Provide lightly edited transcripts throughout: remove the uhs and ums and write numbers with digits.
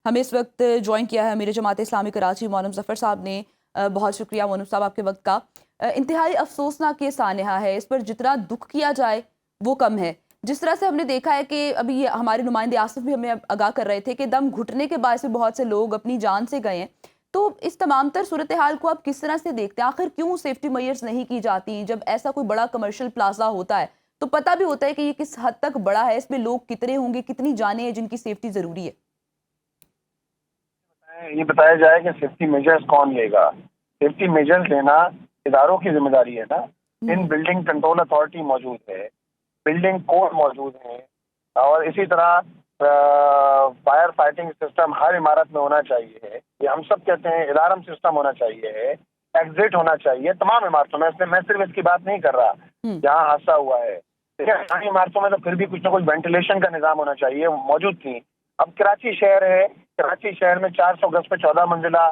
हमें इस वक्त ज्वाइन किया है अमीर जमात इस्लामी कराची मौलम ज़फ़र साहब ने। बहुत शुक्रिया मौलम साहब आपके वक्त का। इंतहाई अफसोसनाक ये सानहा है, इस पर जितना दुख किया जाए वो कम है। जिस तरह से हमने देखा है कि अभी ये हमारे नुमाइंदे आसिफ भी हमें आगाह कर रहे थे कि दम घुटने के बाद से बहुत से लोग अपनी जान से गए हैं। तो इस तमाम तर सूरत हाल को आप किस तरह से देखते हैं? आखिर क्यों सेफ्टी मेजर्स नहीं की जाती? जब ऐसा कोई बड़ा कमर्शियल प्लाजा होता है तो पता भी होता है कि ये किस हद तक बड़ा है, इसमें लोग कितने होंगे, कितनी जाने हैं जिनकी सेफ्टी जरूरी है। ये बताया जाए कि सेफ्टी मेजर्स कौन लेगा। सेफ्टी मेजर्स लेना इदारों की जिम्मेदारी है ना। इन हम्म। बिल्डिंग कंट्रोल अथॉरिटी मौजूद है, बिल्डिंग कोड मौजूद है, और इसी तरह फायर फाइटिंग सिस्टम हर इमारत में होना चाहिए। ये हम सब कहते हैं, अलार्म सिस्टम होना चाहिए, एग्जिट होना चाहिए तमाम इमारतों में। इसलिए मैं सिर्फ इसकी बात नहीं कर रहा हम्म। जहाँ हादसा हुआ है, ठीक है। सारी इमारतों में तो फिर भी कुछ ना कुछ वेंटिलेशन का निजाम होना चाहिए, मौजूद थी। अब कराची शहर है, कराची शहर में 400 गज पे 14 मंजिला,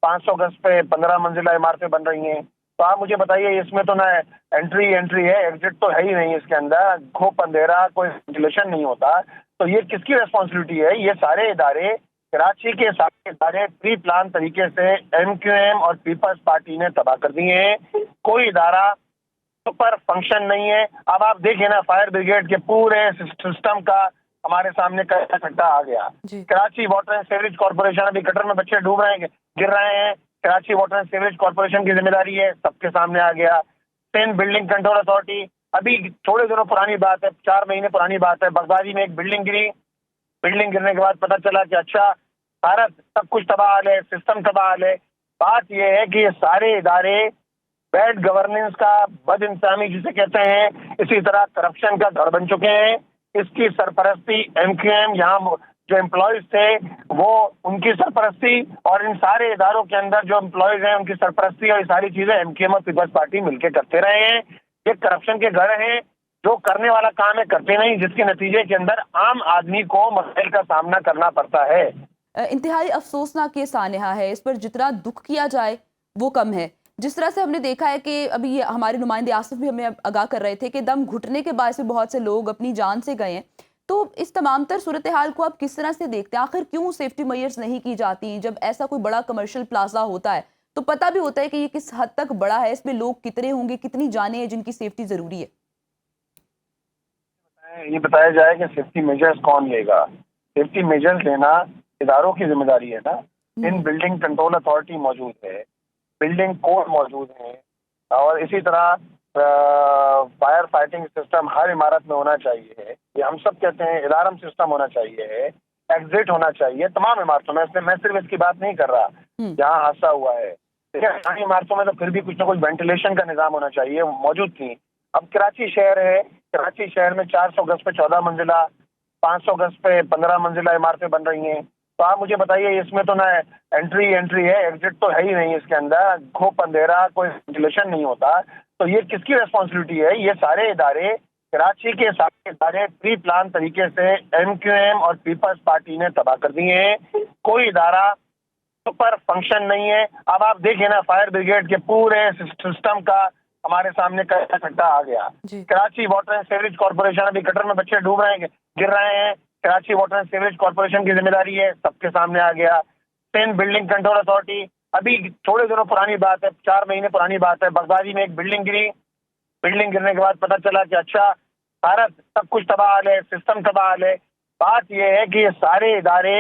500 गज पे 15 मंजिला इमारतें बन रही हैं। तो आप मुझे बताइए, इसमें तो ना एंट्री एंट्री है, एग्जिट तो है ही नहीं इसके अंदर। खूब अंधेरा, कोई वेंटिलेशन नहीं होता। तो ये किसकी रेस्पॉन्सिबिलिटी है? ये सारे इदारे, कराची के सारे इदारे प्री प्लान तरीके से एमक्यूएम और पीपल्स पार्टी ने तबाह कर दिए हैं। कोई इदारा पर फंक्शन नहीं है। अब आप देखिए ना, फायर ब्रिगेड के पूरे सिस्टम का हमारे सामने कट्टा आ गया। जी। Karachi water and sewerage corporation, अभी गटर में बच्चे डूब रहे हैं, गिर रहे हैं, Karachi water and sewerage corporation की जिम्मेदारी है, सबके सामने आ गया। सिंध बिल्डिंग कंट्रोल अथॉरिटी, अभी थोड़े दिनों पुरानी बात है, 4 महीने पुरानी बात है, बगदादी में एक बिल्डिंग गिरी। बिल्डिंग गिरने के बाद पता चला कि अच्छा, भारत सब कुछ तबाह है, सिस्टम तबाह है। बात यह है कि ये सारे इदारे बैड गवर्नेंस का, बद इंतजामी जिसे कहते हैं, इसी तरह करप्शन का घर बन चुके हैं। इसकी सरपरस्ती एमक्यूएम, यहाँ जो एम्प्लॉयज थे वो उनकी सरपरस्ती, और इन सारे इदारों के अंदर जो एम्प्लॉयज हैं उनकी सरपरस्ती, और ये सारी चीजें एमक्यूएम और पीपल्स पार्टी मिलकर करते रहे हैं। ये करप्शन के घर हैं। जो करने वाला काम है करते नहीं, जिसके नतीजे के अंदर आम आदमी को मसाइल का सामना करना पड़ता है। इंतहाई अफसोसनाक ये सानहा है, इस पर जितना दुख किया जाए वो कम है। जिस तरह से हमने देखा है कि अभी ये हमारे नुमाइंदे आसिफ भी हमें आगाह कर रहे थे कि दम घुटने के बाद से बहुत से लोग अपनी जान से गए हैं। तो इस तमाम तर सूरत हाल को आप किस तरह से देखते हैं? आखिर क्यों सेफ्टी मेजर्स नहीं की जाती? जब ऐसा कोई बड़ा कमर्शियल प्लाजा होता है तो पता भी होता है कि ये किस हद तक बड़ा है, इसमें लोग कितने होंगे, कितनी जाने हैं जिनकी सेफ्टी जरूरी है। ये बताया जाए कि सेफ्टी मेजर्स कौन लेगा। सेफ्टी मेजर्स लेना इदारों की जिम्मेदारी है ना। इन हम्म। बिल्डिंग कंट्रोल अथॉरिटी मौजूद है, बिल्डिंग कोड मौजूद है, और इसी तरह फायर फाइटिंग सिस्टम हर इमारत में होना चाहिए। ये हम सब कहते हैं, अलार्म सिस्टम होना चाहिए, एग्जिट होना चाहिए तमाम इमारतों में। इसलिए मैं सिर्फ इसकी बात नहीं कर रहा हम्म। जहाँ हादसा हुआ है, ठीक है। सारी इमारतों में तो फिर भी कुछ ना कुछ वेंटिलेशन का निजाम होना चाहिए, मौजूद थी। अब कराची शहर है, कराची शहर में 400 गज पे 14 मंजिला, 500 गज पे 15 मंजिला इमारतें बन रही हैं। तो आप मुझे बताइए, इसमें तो ना एंट्री एंट्री है, एग्जिट तो है ही नहीं इसके अंदर। खूब अंधेरा, कोई वेंटिलेशन नहीं होता। तो ये किसकी रेस्पॉन्सिबिलिटी है? ये सारे इदारे, कराची के सारे इदारे प्री प्लान तरीके से एमक्यूएम और पीपल्स पार्टी ने तबाह कर दिए हैं। कोई इदारा पर फंक्शन नहीं है। अब आप देखिए ना, फायर ब्रिगेड के पूरे सिस्टम का हमारे सामने कट्टा आ गया। जी। Karachi water and sewerage corporation, अभी गटर में बच्चे डूब रहे हैं, गिर रहे हैं, Karachi water and sewerage corporation की जिम्मेदारी है, सबके सामने आ गया। सिंध बिल्डिंग कंट्रोल अथॉरिटी, अभी थोड़े दिनों पुरानी बात है, 4 महीने पुरानी बात है, बगदादी में एक बिल्डिंग गिरी। बिल्डिंग गिरने के बाद पता चला कि अच्छा, भारत सब कुछ तबाह है, सिस्टम तबाह है। बात यह है कि ये सारे इदारे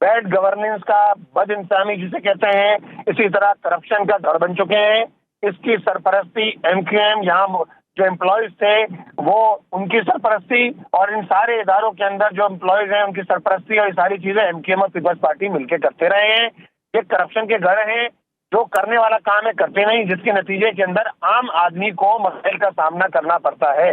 बैड गवर्नेंस का, बद इंतजामी जिसे कहते हैं, इसी तरह करप्शन का घर बन चुके हैं। इसकी सरपरस्ती एमक्यूएम, यहाँ जो एम्प्लॉयज थे वो उनकी सरपरस्ती, और इन सारे इदारों के अंदर जो एम्प्लॉयज हैं उनकी सरपरस्ती, और ये सारी चीजें एमक्यूएम और पीपल्स पार्टी मिलकर करते रहे हैं। ये करप्शन के घर हैं। जो करने वाला काम है करते नहीं, जिसके नतीजे के अंदर आम आदमी को मसाइल का सामना करना पड़ता है।